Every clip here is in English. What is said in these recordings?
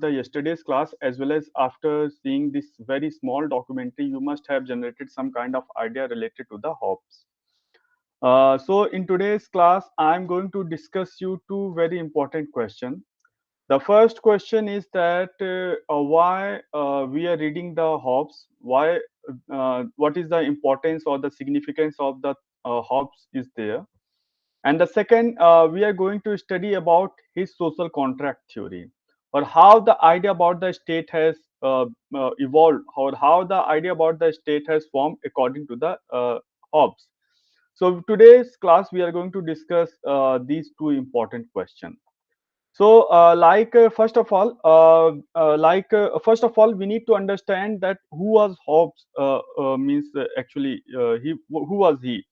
the yesterday's class as well as after seeing this very small documentary, you must have generated some kind of idea related to the Hobbes. So in today's class, I'm going to discuss you two very important questions. The first question is that why we are reading the Hobbes, why, what is the importance or the significance of the Hobbes is there. And the second, we are going to study about his social contract theory, or how the idea about the state has evolved, or how the idea about the state has formed according to the Hobbes. So today's class, we are going to discuss these two important questions. So, first of all, we need to understand that who was Hobbes. Means actually, who was he?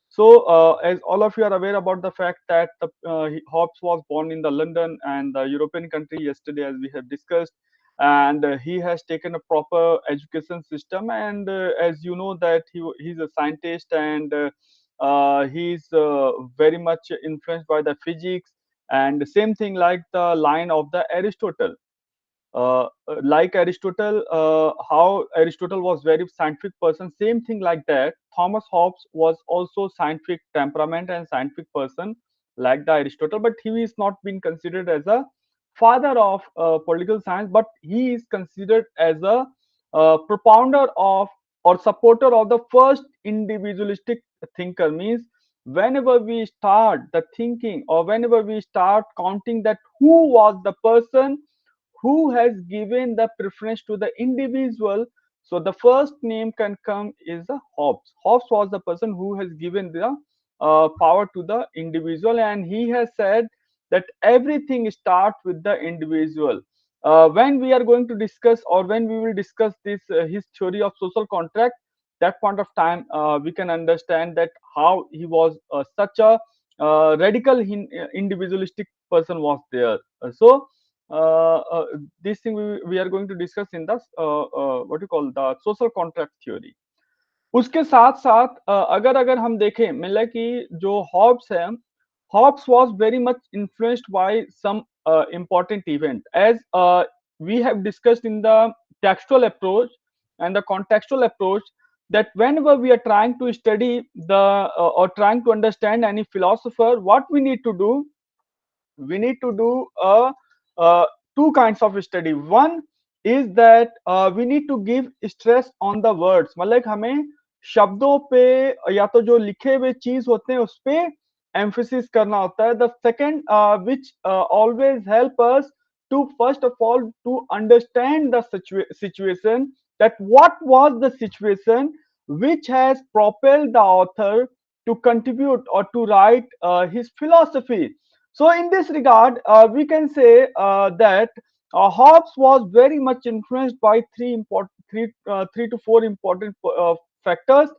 So, as all of you are aware about the fact that Hobbes was born in the London and the European country yesterday, as we have discussed, and he has taken a proper education system. And as you know that he's a scientist and he's very much influenced by the physics and the same thing like the line of the Aristotle. Like Aristotle, how Aristotle was very scientific person, same thing like that. Thomas Hobbes was also scientific temperament and scientific person like the Aristotle, but he is not being considered as a father of political science, but he is considered as a propounder of or supporter of the first individualistic thinker. Means whenever we start the thinking or whenever we start counting that who was the person who has given the preference to the individual. So the first name can come is the Hobbes. Hobbes was the person who has given the power to the individual, and he has said that everything starts with the individual. When we are going to discuss, or when we will discuss this his theory of social contract, that point of time we can understand that how he was such a radical individualistic person was there. So this thing we are going to discuss in the what you call the social contract theory. उसके साथ साथ अगर अगर हम देखें मतलब कि जो हॉब्स है, Hobbs was very much influenced by some important event, as we have discussed in the textual approach and the contextual approach, that whenever we are trying to study the or trying to understand any philosopher, what we need to do, we need to do uh, two kinds of study. One is that we need to give stress on the words, मतलब हमें शब्दों पे या तो जो लिखे हुए चीज होते हैं उस पे emphasis करना होता है. The second which always help us to first of all to understand the situation, that what was the situation which has propelled the author to contribute or to write his philosophy. So in this regard, we can say that Hobbes was very much influenced by three to four important factors.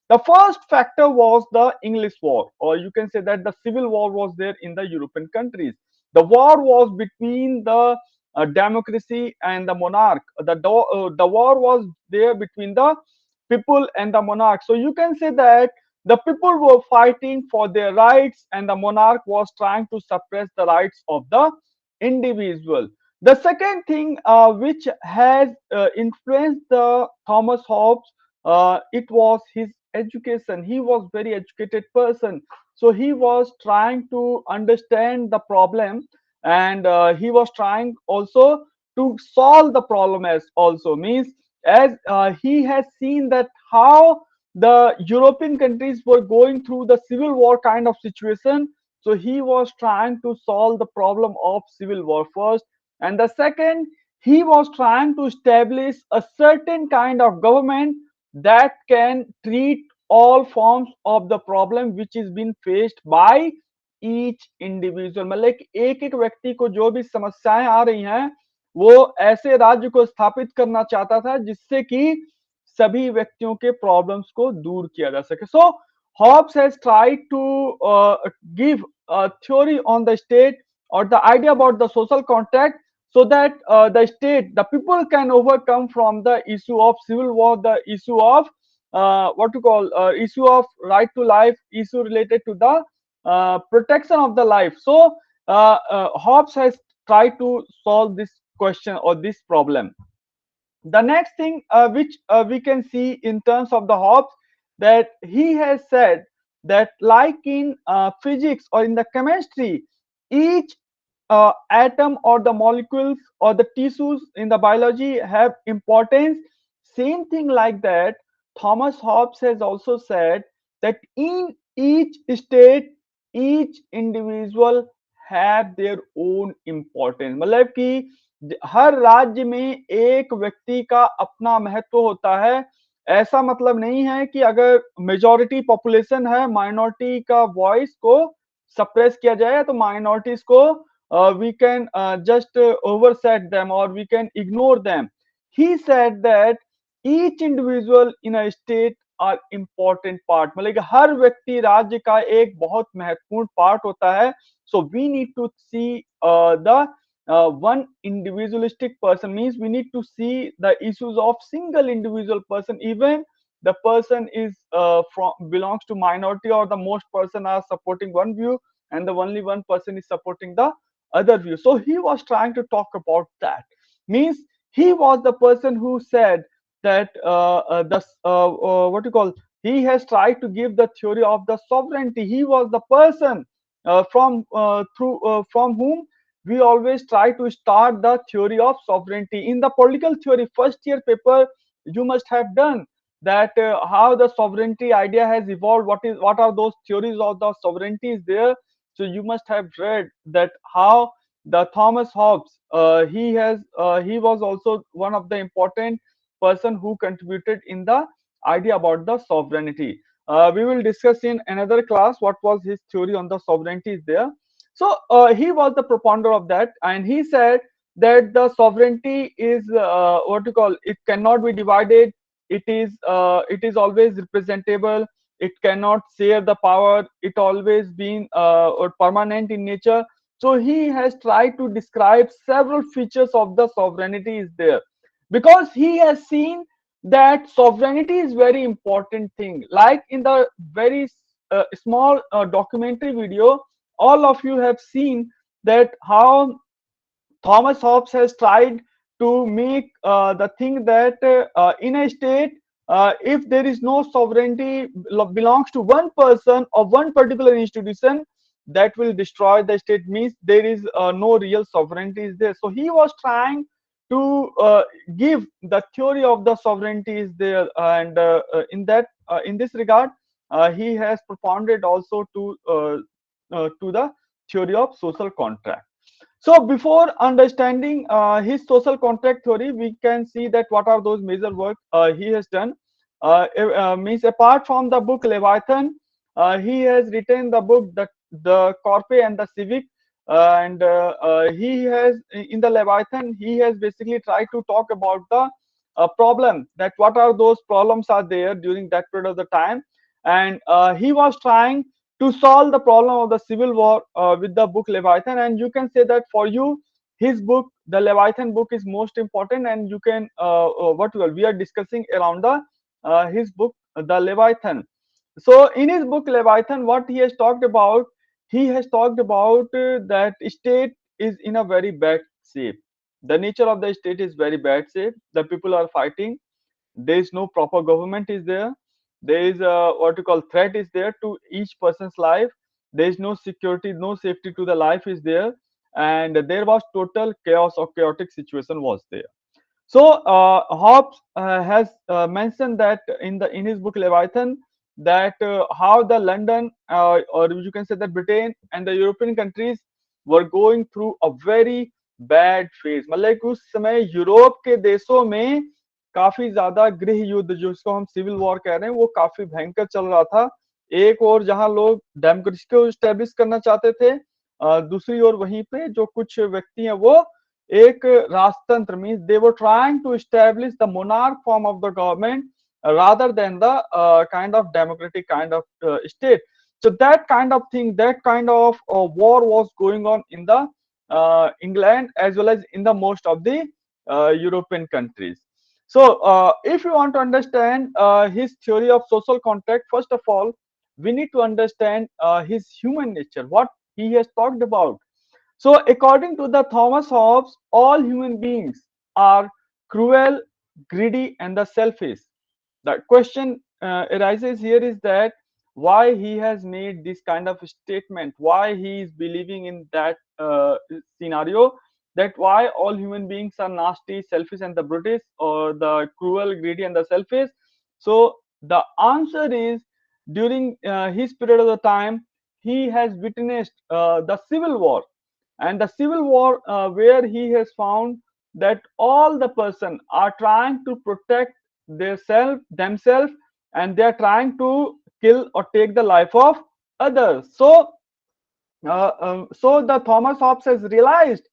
The first factor was the English War, or you can say that the Civil War was there in the European countries. The war was between the democracy and the monarch. The war was there between the people and the monarch. So you can say that the people were fighting for their rights, and the monarch was trying to suppress the rights of the individual. The second thing which has influenced the Thomas Hobbes, it was his education. He was very educated person, so he was trying to understand the problem, and he was trying also to solve the problem as also. Means as he has seen that how the European countries were going through the civil war kind of situation. So he was trying to solve the problem of civil war first. And the second, he was trying to establish a certain kind of government that can treat all forms of the problem which is being faced by each individual. मतलब कि एक एक व्यक्ति को जो भी समस्याएं आ रही हैं, वो ऐसे राज्य को स्थापित करना चाहता था जिससे कि सभी व्यक्तियों के प्रॉब्लम्स को दूर किया जा सके. सो Hobbes has tried to give a theory on the state or the idea about the social contract, so that the state, the people can overcome from the issue of civil war, the issue of what to call issue of right to life, issue related to the protection of the life. So Hobbes has tried to solve this question or this problem. The next thing which we can see in terms of the Hobbes, that he has said that like in physics or in the chemistry, each atom or the molecules or the tissues in the biology have importance. Same thing like that, Thomas Hobbes has also said that in each state, each individual have their own importance. मतलब कि हर राज्य में एक व्यक्ति का अपना महत्व होता है। ऐसा मतलब नहीं है कि अगर मेजॉरिटी पॉपुलेशन है, माइनॉरिटी का वॉइस को सप्रेस किया जाए, तो माइनॉरिटीज को we can just overset them or we can ignore them. He said that each individual in a state are important part, मतलब कि हर व्यक्ति राज्य का एक बहुत महत्वपूर्ण पार्ट होता है. So we need to see the one individualistic person, means we need to see the issues of single individual person, even the person is from belongs to minority or the most person are supporting one view and the only one person is supporting the other view. So he was trying to talk about that, means he was the person who said that the what you call, he has tried to give the theory of the sovereignty. He was the person from whom we always try to start the theory of sovereignty. In the political theory first year paper, you must have done that how the sovereignty idea has evolved, what are those theories of the sovereignty is there. So you must have read that how the Thomas Hobbes, he was also one of the important person who contributed in the idea about the sovereignty. We will discuss in another class what was his theory on the sovereignty is there. So he was the propounder of that, and he said that the sovereignty is what you call, it cannot be divided. It is always representable. It cannot share the power. It always been or permanent in nature. So he has tried to describe several features of the sovereignty is there, because he has seen that sovereignty is very important thing. Like in the very small documentary video, all of you have seen that how Thomas Hobbes has tried to make the thing that in a state, if there is no sovereignty belongs to one person or one particular institution, that will destroy the state, means there is no real sovereignty is there. So he was trying to give the theory of the sovereignty is there, and in this regard, he has propounded also to the theory of social contract. So before understanding his social contract theory, we can see that what are those major work he has done. Means apart from the book Leviathan, he has written the book the Corpe and the Civic, and he has in the Leviathan he has basically tried to talk about the problem, that what are those problems are there during that period of the time, and he was trying to solve the problem of the civil war with the book Leviathan. And you can say that for you, his book, the Leviathan book, is most important, and you can we are discussing around the his book, the Leviathan. So in his book Leviathan, what he has talked about, he has talked about that state is in a very bad shape. The nature of the state is very bad shape. The people are fighting. There is no proper government is there. There is a what you call threat is there to each person's life. There is no security, no safety to the life is there, and there was total chaos or chaotic situation was there. So Hobbes has mentioned that in his book Leviathan, that how the London or you can say that Britain and the European countries were going through a very bad phase. मतलब कि उस समय Europe के देशों में काफी ज्यादा गृह युद्ध, जिसको हम सिविल वॉर कह रहे हैं, वो काफी भयंकर चल रहा था। एक और जहां लोग डेमोक्रेसी को स्टैब्लिश करना चाहते थे, दूसरी ओर वहीं पे जो कुछ व्यक्ति हैं वो एक राजतंत्र, means they were trying to establish the monarch form of the government rather than the kind of democratic kind of state. So that kind of thing, that kind of war was going on in the England as well as in the most of the European countries. So if you want to understand his theory of social contract, first of all, we need to understand his human nature, what he has talked about. So according to the Thomas Hobbes, all human beings are cruel, greedy, and the selfish. The question arises here is that why he has made this kind of statement, why he is believing in that scenario, that why all human beings are nasty, selfish, and the brutish, or the cruel, greedy, and the selfish. So the answer is, during his period of the time, he has witnessed the civil war, and the civil war where he has found that all the person are trying to protect themselves, and they are trying to kill or take the life of others. So the Thomas Hobbes has realized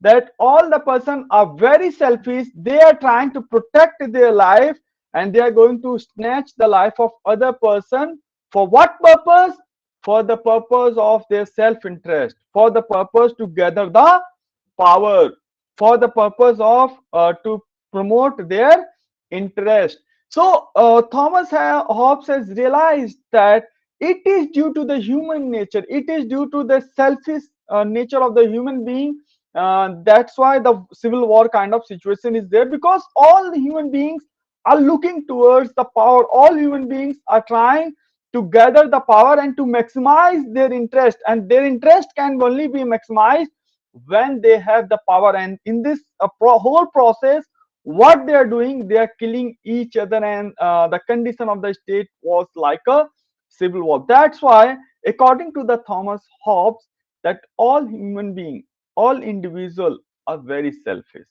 that all the person are very selfish. They are trying to protect their life, and they are going to snatch the life of other person. For what purpose? For the purpose of their self-interest, for the purpose to gather the power, for the purpose of to promote their interest. So Hobbes has realized that it is due to the human nature, it is due to the selfish nature of the human being. That's why the civil war kind of situation is there, because all the human beings are looking towards the power, all human beings are trying to gather the power and to maximize their interest, and their interest can only be maximized when they have the power. And in this whole process, what they are doing, they are killing each other, and the condition of the state was like a civil war. That's why, according to the Thomas Hobbes, that all human beings, all individual are very selfish.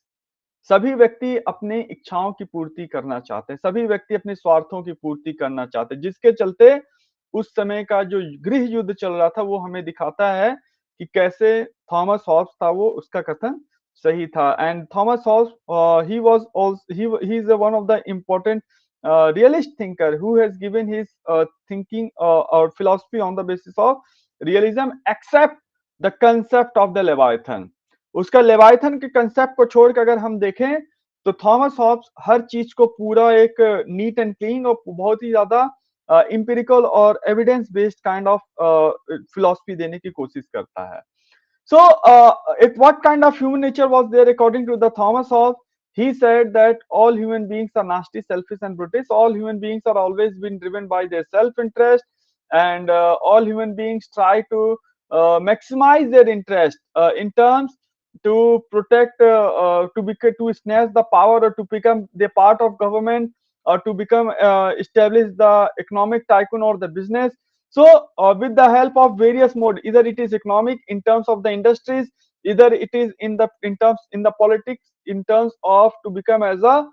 सभी व्यक्ति अपने इच्छाओं की पूर्ति करना चाहते हैं, सभी व्यक्ति अपने स्वार्थों की पूर्ति करना चाहते हैं, जिसके चलते उस समय का जो गृह युद्ध चल रहा था वो हमें दिखाता है कि कैसे थॉमस हॉब्स था, वो उसका कथन सही था. And Thomas Hobbes he was also he is one of the important realist thinker who has given his thinking or philosophy on the basis of realism, except the concept of the Leviathan. उसका Leviathan के concept को छोड़ के अगर हम देखें तो Thomas Hobbes हर चीज को पूरा एक नीट एंड क्लीन और बहुत ही ज्यादा empirical और evidence based kind of philosophy देने की कोशिश करता है. So, what kind of human nature was there according to the Thomas Hobbes? He said that all human beings are nasty, selfish, and brutish. All human beings are always been driven by their self-interest, and all human beings try to maximize their interest in terms to protect, to snatch the power, or to become the part of government, or to become establish the economic tycoon or the business. So with the help of various mode, either it is economic in terms of the industries, either it is in terms in the politics, in terms of to become as a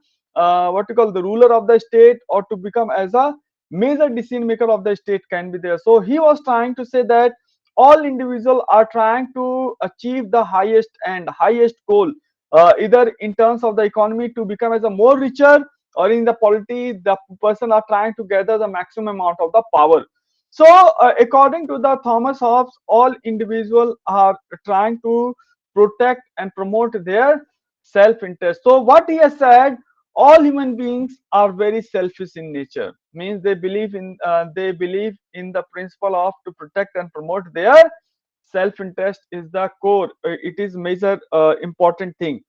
what you call the ruler of the state, or to become as a major decision maker of the state can be there. So he was trying to say that all individuals are trying to achieve the highest and highest goal, either in terms of the economy to become as a more richer, or in the polity the person are trying to gather the maximum amount of the power. So, according to the Thomas Hobbes, all individuals are trying to protect and promote their self-interest. So, what he has said, all human beings are very selfish in nature. Means they believe in the principle of to protect and promote their self-interest is the core. It is major important thing.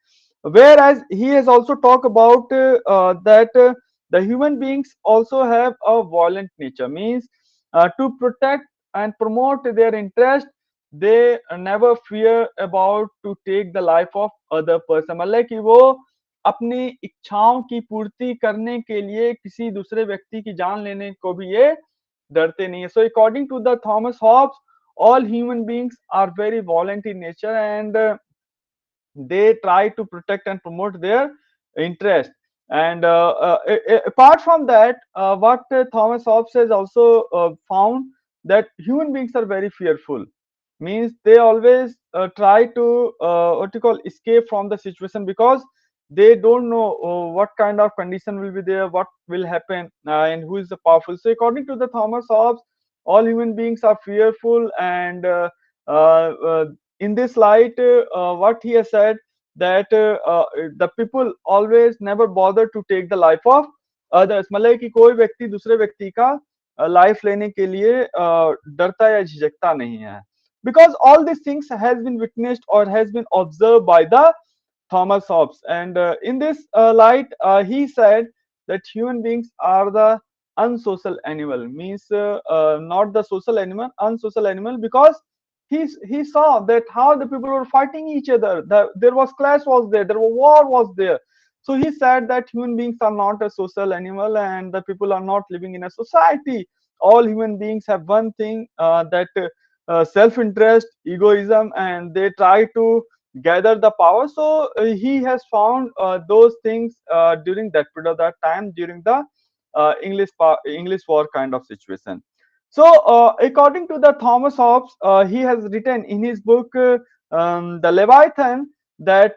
Whereas he has also talked about that the human beings also have a violent nature. Means to protect and promote their interest, they never fear about to take the life of other person. मतलब कि वो अपनी इच्छाओं की पूर्ति करने के लिए किसी दूसरे व्यक्ति की जान लेने को भी ये डरते नहीं है. So according to the Thomas Hobbes, all human beings are very violent in nature, and they try to protect and promote their interest. And apart from that, what Thomas Hobbes has also found, that human beings are very fearful. Means they always try to what you call escape from the situation, because they don't know what kind of condition will be there, what will happen, and who is the powerful. So according to the Thomas Hobbes, all human beings are fearful, and uh, uh, in this light, what he has said, that the people always never bother to take the life of others. मतलब कि कोई व्यक्ति दूसरे व्यक्ति का life लेने के लिए डरता या झिझकता नहीं है. because all these things has been witnessed or has been observed by the Thomas Hobbes. And in this light, he said that human beings are the unsocial animal, means not the social animal, unsocial animal, because he saw that how the people were fighting each other. There was clash was there, there was war was there. So he said that human beings are not a social animal and the people are not living in a society. All human beings have one thing, that self-interest, egoism, and they try to gather the power. So he has found those things during that period of that time, during the English war kind of situation. So according to the Thomas Hobbes, he has written in his book, the Leviathan, that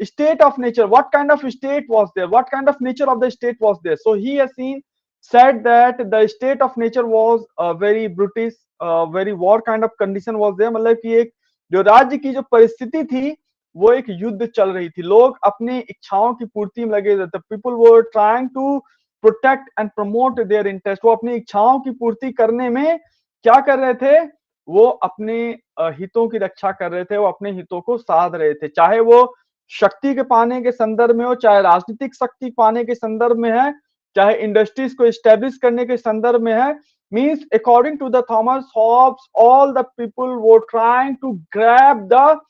state of nature, what kind of state was there, what kind of nature of the state was there. So he has seen, said that the state of nature was very brutish, very war kind of condition was there. मतलब कि एक जो राज्य की जो परिस्थिति थी, वो एक युद्ध चल रही थी, लोग अपनी इच्छाओं की पूर्ति में लगे थे, people were trying to protect and promote their interest. वो अपनी इच्छाओं की पूर्ति करने में क्या कर रहे थे, वो अपने हितों की रक्षा कर रहे थे, वो अपने हितों को साध रहे थे, चाहे वो शक्ति के पाने के संदर्भ में हो, चाहे राजनीतिक शक्ति पाने के संदर्भ में है, चाहे इंडस्ट्रीज को स्टेब्लिश करने के संदर्भ में है। Means according to the Thomas Hobbes, all the people were trying to grab the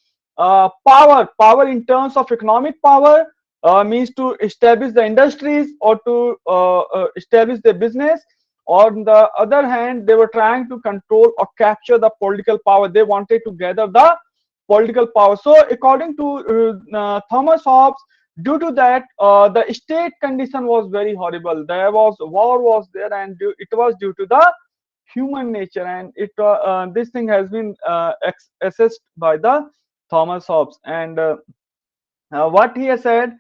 power in terms of economic power, means to establish the industries or to establish the business. On the other hand, they were trying to control or capture the political power. They wanted to gather the political power. So according to Thomas Hobbes, due to that, the state condition was very horrible. There was war was there, and it was due to the human nature, and this thing has been assessed by the Thomas Hobbes. And what he has said,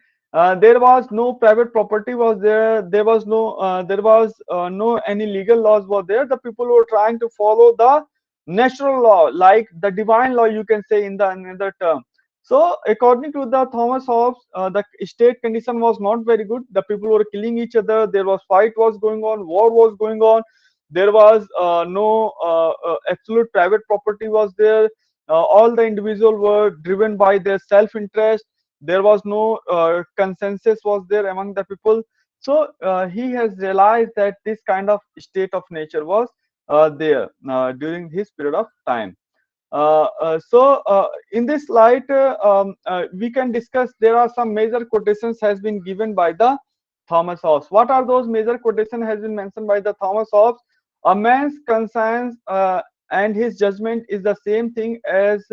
there was no private property was there, there was no any legal laws were there. The people were trying to follow the natural law, like the divine law, you can say in the another term. So according to the Thomas Hobbes, the state condition was not very good. The people were killing each other, there was fight was going on, war was going on, there was no absolute private property was there. All the individuals were driven by their self interest. There was no consensus was there among the people. So he has realized that this kind of state of nature was there during his period of time. In this light, we can discuss, there are some major quotations has been given by the Thomas Hobbes. What are those major quotation has been mentioned by the Thomas Hobbes? A man's conscience and his judgment is the same thing as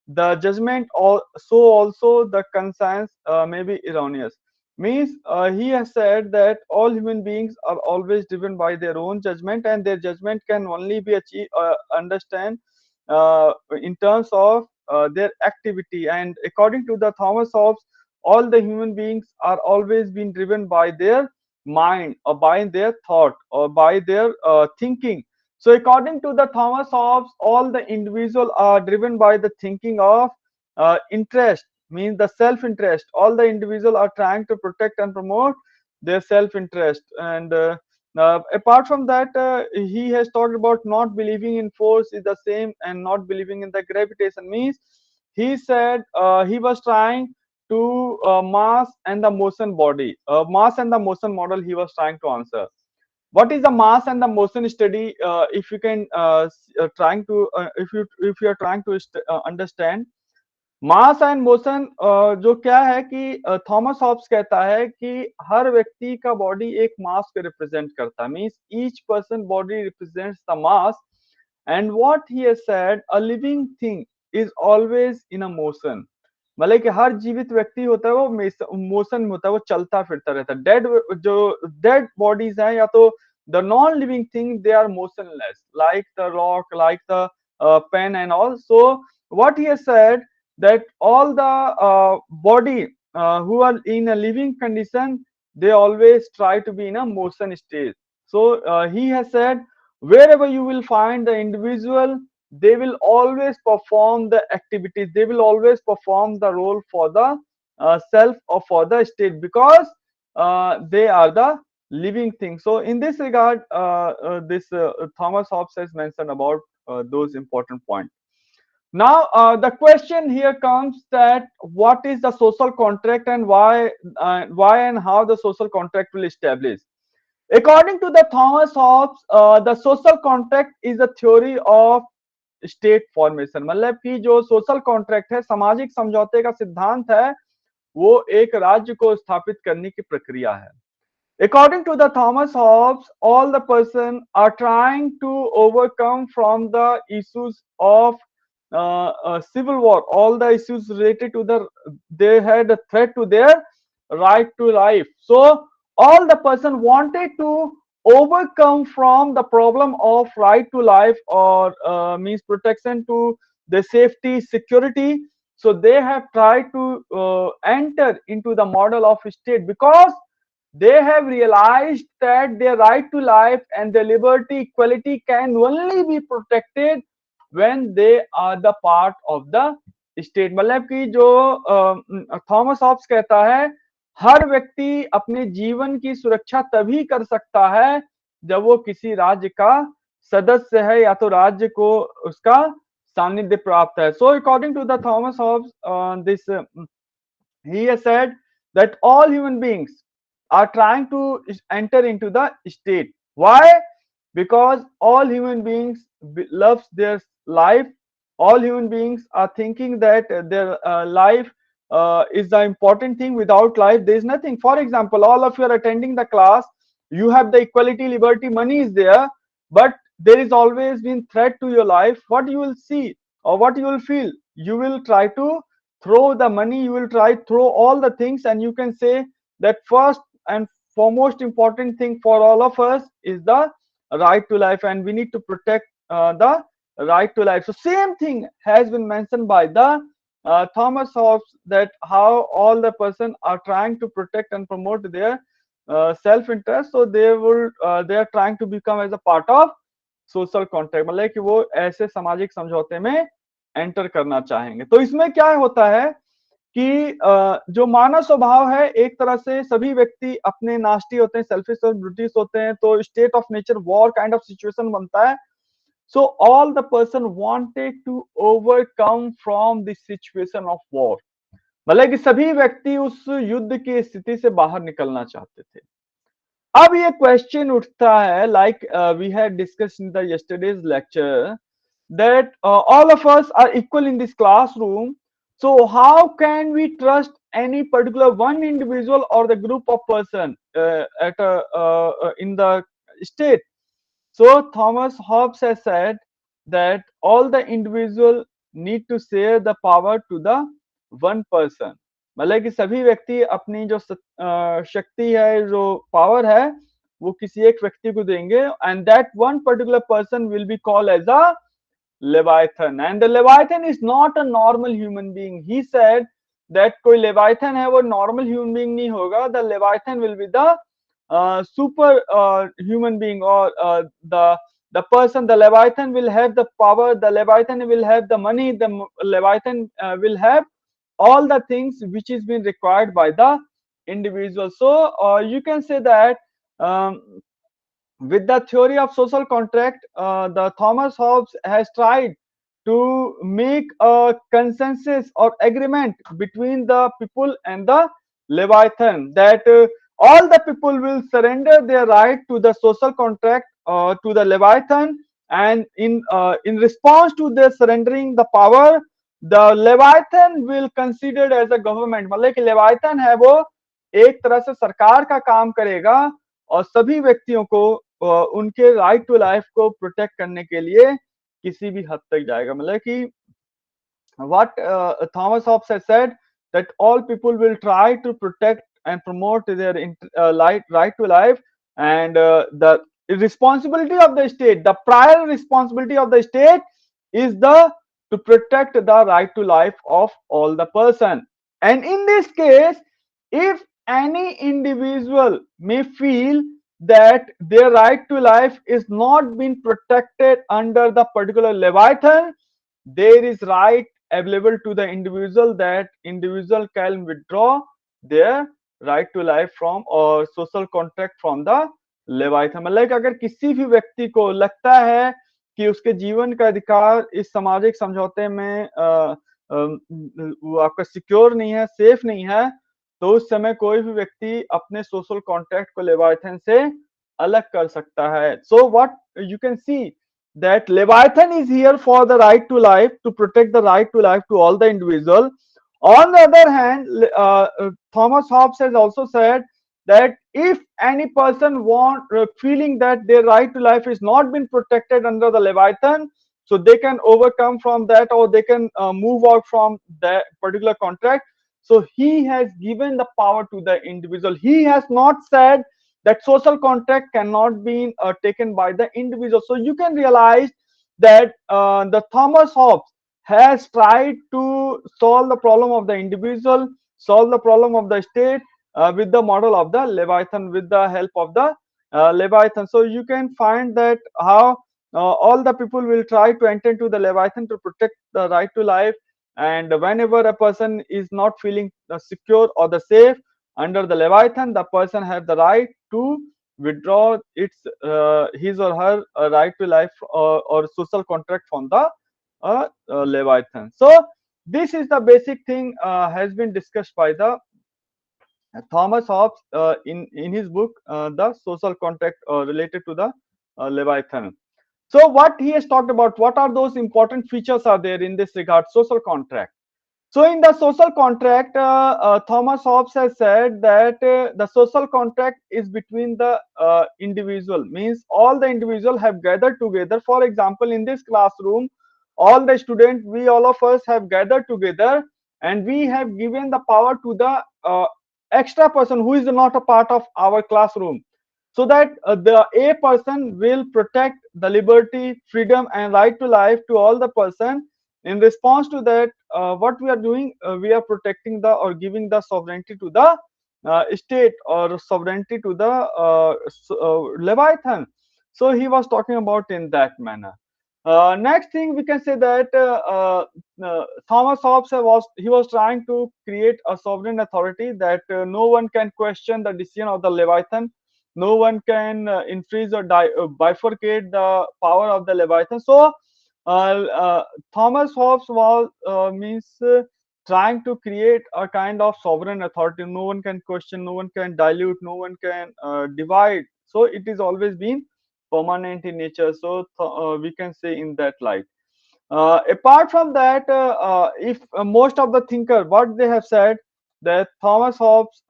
the judgment, or so also the conscience may be erroneous. Means he has said that all human beings are always driven by their own judgment, and their judgment can only be achieved understand in terms of their activity. And according to the Thomas Hobbes, all the human beings are always being driven by their mind or by their thought or by their thinking. So according to the Thomas Hobbes, all the individual are driven by the thinking of interest, means the self-interest. All the individual are trying to protect and promote their self-interest. And apart from that, he has talked about not believing in force is the same and not believing in the gravitation. Means he said he was trying to mass and the motion body, mass and the motion model he was trying to answer. What is the mass and the motion study? If you can trying to if you are trying to understand mass and motion, जो क्या है कि Thomas Hobbes कहता है कि हर व्यक्ति का body एक मास को रिप्रेजेंट करता है, means each person body represents the mass. And what he has said, a living thing is always in a motion. मतलब कि हर जीवित व्यक्ति होता है वो मोशन में होता है, वो चलता फिरता रहता है। डेड जो डेड बॉडीज हैं या तो the non living thing, they are motionless like the rock, like the pen and all. So what he has said, that all the body who are in a living condition, they always try to be in a motion state. So he has said, wherever you will find the individual, they will always perform the activities, they will always perform the role for the self or for the state, because they are the living thing. So in this regard, this Thomas Hobbes has mentioned about those important points. Now, the question here comes that what is the social contract and why and how the social contract will establish. According to the Thomas Hobbes, the social contract is a theory of state formation, मतलब कि जो social contract है, सामाजिक समझौते का सिद्धांत है, वो एक राज्य को स्थापित करने की प्रक्रिया है. According to the Thomas Hobbes, all the person are trying to overcome from the issues of civil war, all the issues related to they had a threat to their right to life. So all the person wanted to overcome from the problem of right to life, or means protection to the safety, security. So they have tried to enter into the model of state, because they have realized that their right to life and their liberty, equality can only be protected when they are the part of the state. मतलब कि जो Thomas Hobbes कहता है, हर व्यक्ति अपने जीवन की सुरक्षा तभी कर सकता है जब वो किसी राज्य का सदस्य है, या तो राज्य को उसका सानिध्य प्राप्त है. So according to the Thomas Hobbes, this he has said that all human beings are trying to enter into the state. Why? Because all human beings loves their life. All human beings are thinking that their life is the important thing. Without life there is nothing. For example, all of you are attending the class, you have the equality, liberty, money is there, but there is always been threat to your life. What you will see or what you will feel, you will try to throw the money, you will try throw all the things, and you can say that first and foremost important thing for all of us is the right to life, and we need to protect the right to life. So same thing has been mentioned by the Thomas Hobbes, that how all the person are trying to protect and promote their self interest, so they are trying to become as a part of social contract, मतलब कि वो ऐसे सामाजिक समझौते में enter करना चाहेंगे. तो इसमें क्या होता है कि जो मानव स्वभाव है, एक तरह से सभी व्यक्ति अपने नास्टी होते हैं, सेल्फिश और ब्रूटिश होते हैं, तो state of nature war kind of situation बनता है. So all the person wanted to overcome from this situation of war, मतलब कि सभी व्यक्ति उस युद्ध की स्थिति से बाहर निकलना चाहते थे. अब ये क्वेश्चन उठता है, like we had discussed in the yesterday's lecture, that all of us are equal in this classroom. So how can we trust any particular one individual or the group of person in the state? So Thomas Hobbes has said that all the individual need to share the power to the one person. मतलब कि सभी व्यक्ति अपनी जो शक्ति है, जो power है, वो किसी एक व्यक्ति को देंगे, and that one particular person will be called as a Leviathan. And the Leviathan is not a normal human being. He said that कोई Leviathan है वो normal human being नहीं होगा. The Leviathan will be the super human being, or the person. The Leviathan will have the power. The Leviathan will have the money. The Leviathan will have all the things which is being required by the individual. So you can say that with the theory of social contract, the Thomas Hobbes has tried to make a consensus or agreement between the people and the Leviathan, that all the people will surrender their right to the social contract to the Leviathan, and in response to their surrendering the power, the Leviathan will considered as a government. मतलब कि Leviathan है वो एक तरह से सरकार का काम करेगा, और सभी व्यक्तियों को उनके राइट टू लाइफ को प्रोटेक्ट करने के लिए किसी भी हद तक जाएगा. मतलब कि what Thomas Hobbes has said, that all people will try to protect and promote their right to life, and the responsibility of the state, the prior responsibility of the state is to protect the right to life of all the person. And in this case, if any individual may feel that their right to life is not being protected under the particular Leviathan, there is right available to the individual, that individual can withdraw their right to life from or social contract from the Leviathan. मतलब अगर किसी भी व्यक्ति को लगता है कि उसके जीवन का अधिकार इस सामाजिक समझौते में वो आपका सिक्योर नहीं है, सेफ नहीं है, तो उस समय कोई भी व्यक्ति अपने सोशल कॉन्ट्रैक्ट को लेवाइथन से अलग कर सकता है। So what you can see that Leviathan is here for the right to life, to protect the right to life to all the individual. On the other hand, Thomas Hobbes has also said that if any person feeling that their right to life is not been protected under the Leviathan, so they can overcome from that, or they can move out from that particular contract. So he has given the power to the individual. He has not said that social contract cannot be taken by the individual. So you can realize that the Thomas Hobbes has tried to solve the problem of the individual, solve the problem of the state with the model of the Leviathan, with the help of the Leviathan. So you can find that how all the people will try to enter into the Leviathan to protect the right to life. And whenever a person is not feeling secure or the safe under the Leviathan, the person has the right to withdraw its his or her right to life or social contract from the Leviathan. So this is the basic thing has been discussed by the Thomas Hobbes in his book The Social Contract related to the Leviathan. So what he has talked about, what are those important features are there in this regard, social contract. So in the social contract, Thomas Hobbes has said that the social contract is between the individual, means all the individual have gathered together. For example, in this classroom, all the students, we all of us have gathered together, and we have given the power to the extra person who is not a part of our classroom, so that the a person will protect the liberty, freedom, and right to life to all the person. In response to that, what we are doing, we are protecting the or giving the sovereignty to the state, or sovereignty to the Leviathan. So he was talking about in that manner. Next thing we can say that Thomas Hobbes was trying to create a sovereign authority, that no one can question the decision of the Leviathan, no one can infringe or bifurcate the power of the Leviathan. So Thomas Hobbes was means trying to create a kind of sovereign authority. No one can question, no one can dilute, no one can divide. So it is always been permanent in nature. So we can say in that light. Apart from that, if most of the thinker, what they have said, that Thomas Hobbes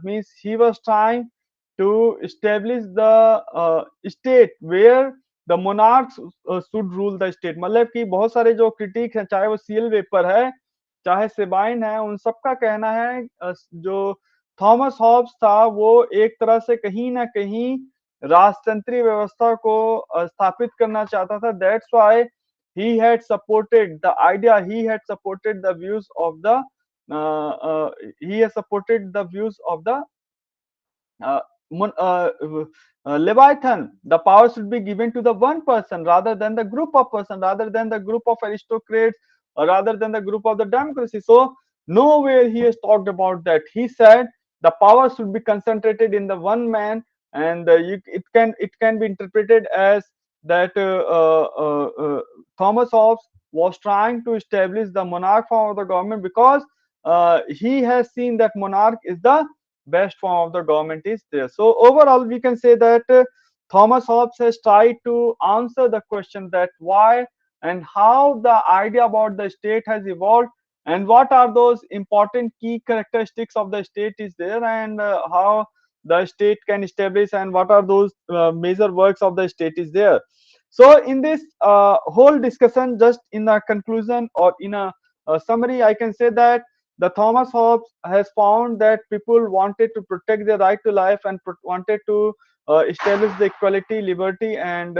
means he was trying to establish the state where the monarchs should rule the state. मतलब कि बहुत सारे जो critic हैं, चाहे वो CL vapour है, चाहे सेबाइन है, उन सबका कहना है जो थॉमस हॉब्स था वो एक तरह से कहीं ना कहीं राजतंत्रीय व्यवस्था को स्थापित करना चाहता था. That's why he had supported the idea, he had supported the views of the he has supported the views of the uh, Leviathan. The power should be given to the one person rather than the group of person, rather than the group of aristocrats, or rather than the group of the democracy. So nowhere he has talked about that. He said the power should be concentrated in the one man, and it can be interpreted as that Thomas Hobbes was trying to establish the monarch form of the government, because he has seen that monarch is the best form of the government is there. So overall, we can say that Thomas Hobbes has tried to answer the question that why and how the idea about the state has evolved, and what are those important key characteristics of the state is there, and how the state can establish, and what are those major works of the state is there. So in this whole discussion, just in a conclusion or in a summary, I can say that the Thomas Hobbes has found that people wanted to protect their right to life, and wanted to establish the equality, liberty, and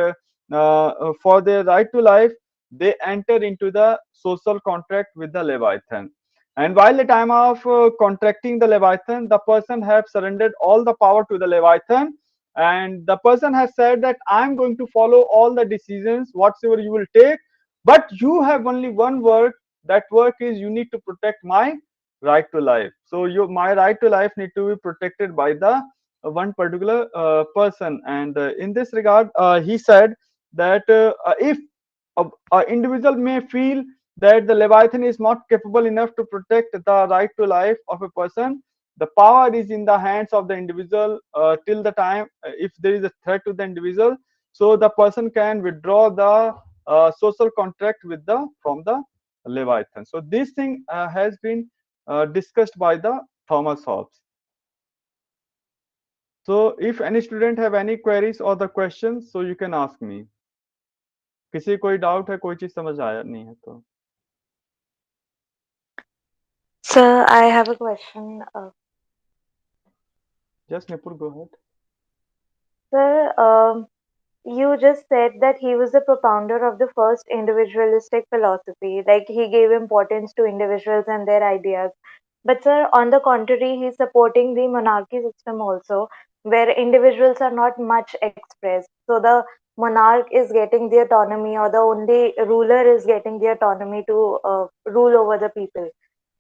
for their right to life, they enter into the social contract with the Leviathan. And while the time of contracting the Leviathan, the person have surrendered all the power to the Leviathan, and the person has said that I'm going to follow all the decisions whatsoever you will take, but you have only one work. That work is you need to protect my right to life. So my right to life need to be protected by the one particular person. And in this regard, he said that if a individual may feel that the Leviathan is not capable enough to protect the right to life of a person, the power is in the hands of the individual till the time if there is a threat to the individual, so the person can withdraw the social contract with the from the Leviathan. So this thing has been discussed by the Thomas Hobbes. So if any student have any queries or the questions, so you can ask me. किसी कोई doubt है, कोई चीज समझ आया नहीं है तो Sir, I have a question. just Nipur, go ahead. Sir, you just said that he was the propounder of the first individualistic philosophy, like he gave importance to individuals and their ideas. But, sir, on the contrary, he's supporting the monarchy system also, where individuals are not much expressed. So, the monarch is getting the autonomy, or the only ruler is getting the autonomy to rule over the people.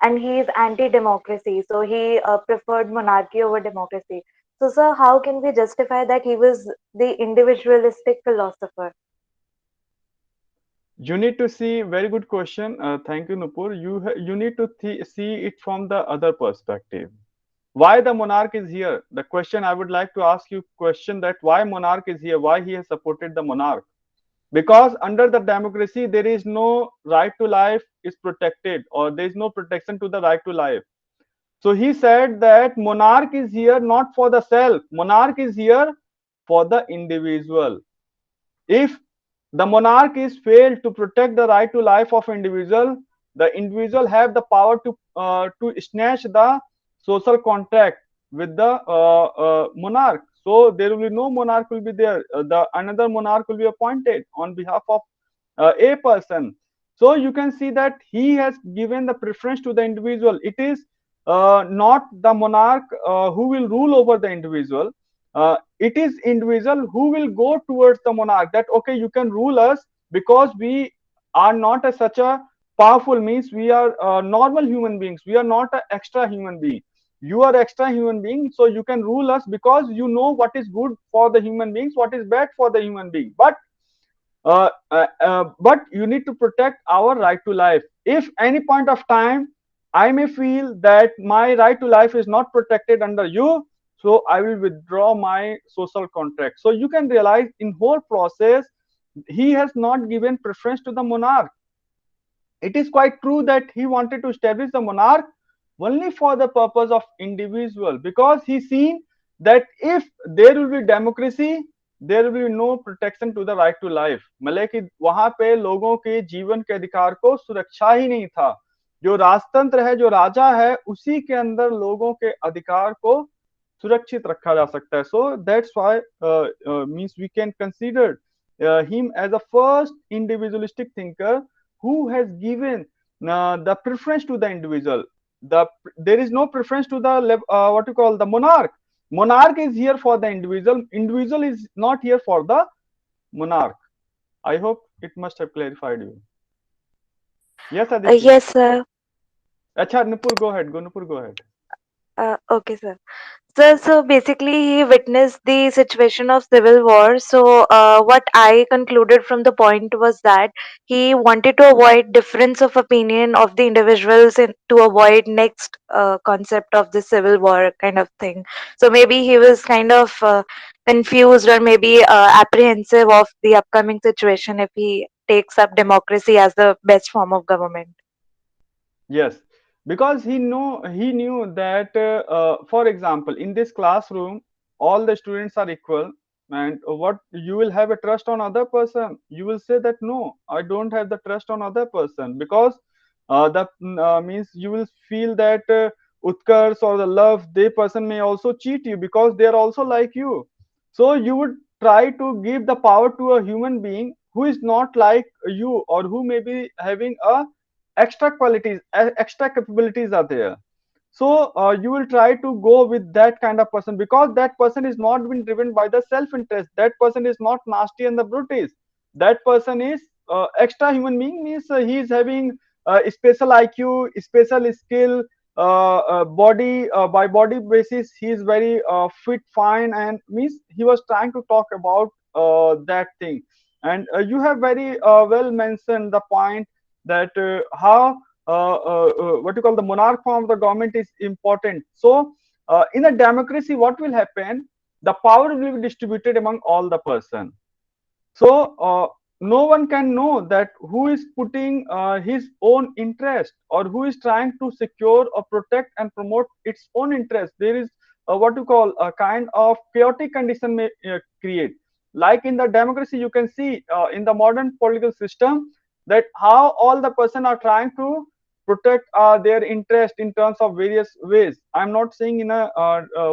And he is anti democracy, so he preferred monarchy over democracy. So, sir, how can we justify that he was the individualistic philosopher? You need to see, very good question. Thank you, Nupur. You need to see it from the other perspective. Why the monarch is here? The question I would like to ask you question that why monarch is here? Why he has supported the monarch? Because under the democracy there is no right to life is protected, or there is no protection to the right to life. So he said that monarch is here not for the self. Monarch is here for the individual. If the monarch is failed to protect the right to life of individual, the individual have the power to snatch the social contract with the monarch. So there will be no monarch will be there. The another monarch will be appointed on behalf of a person. So you can see that he has given the preference to the individual. It is not the monarch who will rule over the individual. It is individual who will go towards the monarch that okay, you can rule us because we are not a, such a powerful, means we are normal human beings, we are not an extra human being. You are extra human being, so you can rule us because you know what is good for the human beings, what is bad for the human being. But you need to protect our right to life. If any point of time I may feel that my right to life is not protected under you, so I will withdraw my social contract. So you can realize in whole process he has not given preference to the monarch. It is quite true that he wanted to establish the monarch only for the purpose of individual, because he seen that if there will be democracy, there will be no protection to the right to life. मतलब कि वहां पे लोगों के जीवन के अधिकार को सुरक्षा ही नहीं था. जो राजतंत्र है, जो राजा है, उसी के अंदर लोगों के अधिकार को सुरक्षित रखा जा सकता है. So that's why means we can consider him as a first individualistic thinker who has given the preference to the individual. There is no preference to the what you call the monarch. Monarch is here for the individual. Individual is not here for the monarch. I hope it must have clarified you. Yes, Aditi. Yes, sir. Acha, Nupur, go ahead. Go, Nupur, go ahead. Okay, sir. So basically, he witnessed the situation of civil war. So, what I concluded from the point was that he wanted to avoid difference of opinion of the individuals and to avoid next concept of the civil war kind of thing. So maybe he was kind of confused or maybe apprehensive of the upcoming situation if he takes up democracy as the best form of government. Yes, because he knew that for example in this classroom all the students are equal, and what you will have a trust on other person, you will say that no, I don't have the trust on other person, because that means you will feel that Utkarsh or the love they person may also cheat you because they are also like you. So you would try to give the power to a human being who is not like you, or who may be having a extra qualities, extra capabilities are there. So you will try to go with that kind of person because that person is not been driven by the self interest, that person is not nasty and the brutish, that person is extra human being, means he is having special IQ, special skill, body by body basis he is very fit fine, and means he was trying to talk about that thing. And you have very well mentioned the point that how what you call the monarch form of the government is important. So in a democracy, what will happen? The power will be distributed among all the person. So no one can know that who is putting his own interest, or who is trying to secure or protect and promote its own interest. There is what you call a kind of chaotic condition may create. Like in the democracy, you can see in the modern political system that how all the person are trying to protect their interest in terms of various ways. I'm not saying in a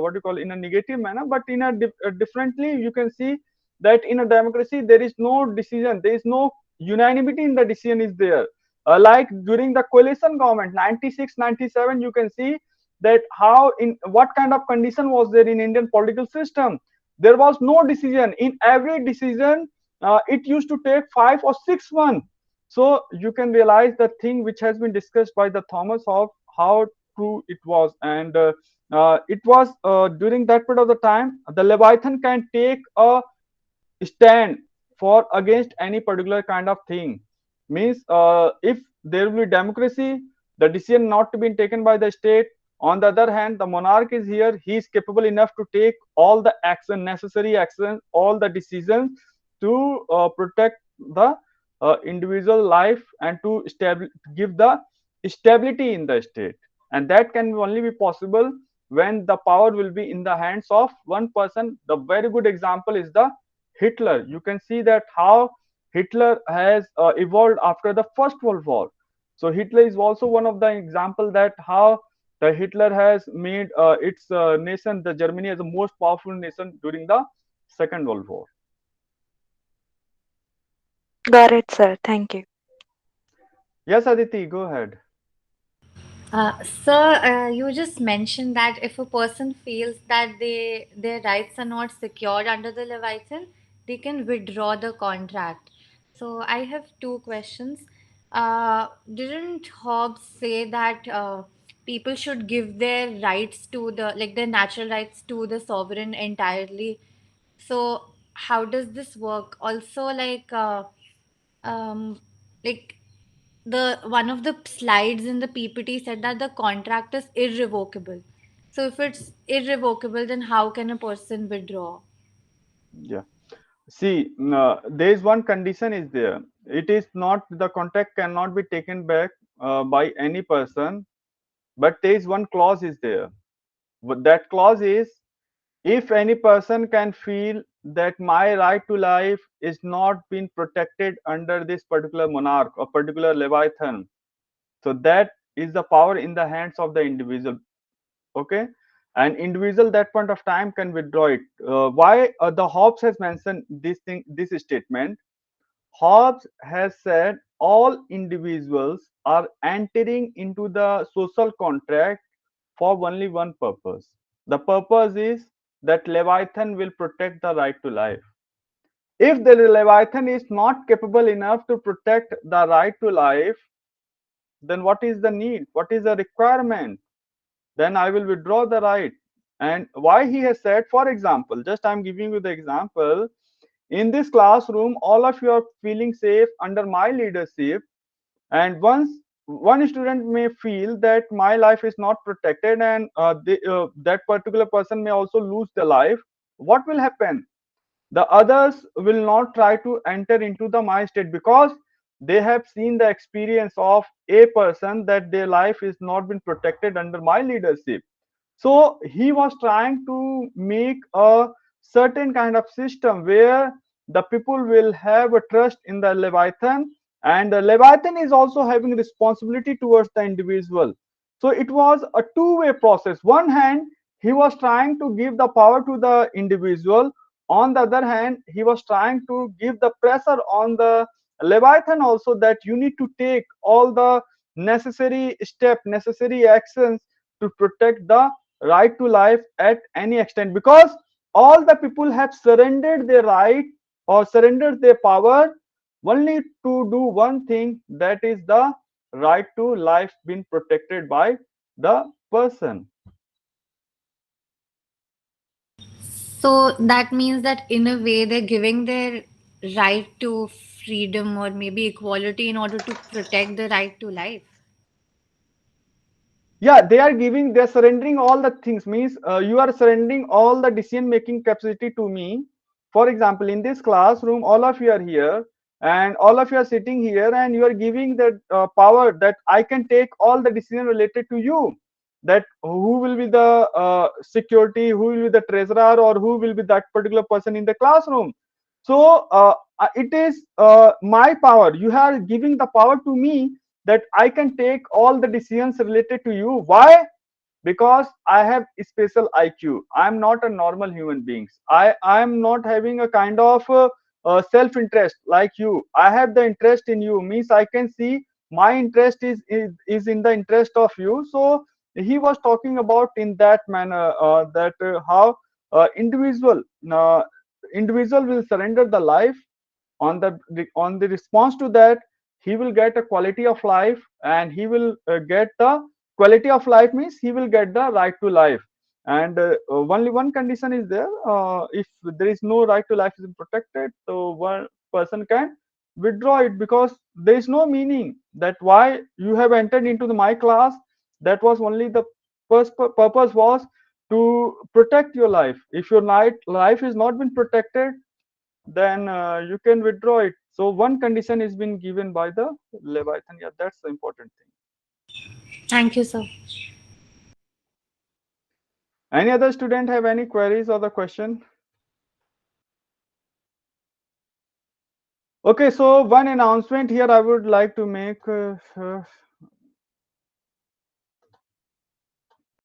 what you call in a negative manner, but in a differently you can see that in a democracy there is no decision, there is no unanimity in the decision is there. Like during the coalition government 96 97, you can see that how in what kind of condition was there in Indian political system. There was no decision. In every decision it used to take 5 or 6 months. So you can realize the thing which has been discussed by the Thomas of how true it was. And it was during that period of the time the Leviathan can take a stand for against any particular kind of thing. Means if there will be democracy, the decision not to be taken by the state. On the other hand, the monarch is here, he is capable enough to take all the action, necessary action, all the decisions to protect the individual life and to give the stability in the state. And that can only be possible when the power will be in the hands of one person. The very good example is the Hitler. You can see that how Hitler has evolved after the First World War. So Hitler is also one of the example that how the Hitler has made its nation, the Germany, as the most powerful nation during the Second World War. Got it, sir. Thank you. Yes, Aditi, go ahead. Sir, you just mentioned that if a person feels that their rights are not secured under the Leviathan, they can withdraw the contract. So I have two questions. Didn't Hobbes say that people should give their rights to the like their natural rights to the sovereign entirely? So how does this work? Also, um, like the one of the slides in the PPT said that the contract is irrevocable. So if it's irrevocable, then how can a person withdraw? Yeah. See, there is one condition is there. It is not the contract cannot be taken back by any person, but there is one clause is there. But that clause is, if any person can feel that my right to life is not being protected under this particular monarch or particular Leviathan, so that is the power in the hands of the individual. Okay, an individual that point of time can withdraw it. Why the Hobbes has mentioned this thing, this statement? Hobbes has said all individuals are entering into the social contract for only one purpose. The purpose is that Leviathan will protect the right to life. If the Leviathan is not capable enough to protect the right to life, then what is the need? What is the requirement? Then I will withdraw the right. And why he has said, for example, just I'm giving you the example, in this classroom, all of you are feeling safe under my leadership, and once one student may feel that my life is not protected and that particular person may also lose their life, what will happen? The others will not try to enter into the my state because they have seen the experience of a person that their life is not been protected under my leadership. So he was trying to make a certain kind of system where the people will have a trust in the Leviathan, and the Leviathan is also having responsibility towards the individual. So it was a two-way process. One hand, he was trying to give the power to the individual. On the other hand, he was trying to give the pressure on the Leviathan also, that you need to take all the necessary step, necessary actions to protect the right to life at any extent, because all the people have surrendered their right or surrendered their power only to do one thing, that is the right to life being protected by the person. So that means that in a way they're giving their right to freedom or maybe equality in order to protect the right to life. Yeah, they're surrendering all the things, means you are surrendering all the decision making capacity to me. For example, in this classroom, all of you are here and all of you are sitting here, and you are giving the power that I can take all the decision related to you, that who will be the security, who will be the treasurer, or who will be that particular person in the classroom. So it is my power, you are giving the power to me, that I can take all the decisions related to you. Why? Because I have special IQ. I'm not a normal human being. I'm not having a kind of self interest like you. I have the interest in you, means I can see my interest is in the interest of you. So he was talking about in that manner, that how individual individual will surrender the life. On the response to that, he will get a quality of life, and he will get the quality of life, means he will get the right to life. And only one condition is there, if there is no right to life is protected, so one person can withdraw it, because there is no meaning that why you have entered into my class. That was only the first purpose was to protect your life. If your life is not been protected, then you can withdraw it. So one condition is been given by the Leviathan. Yeah, that's the important thing. Thank you, sir. Any other student have any queries or the question? Okay, so one announcement here I would like to make.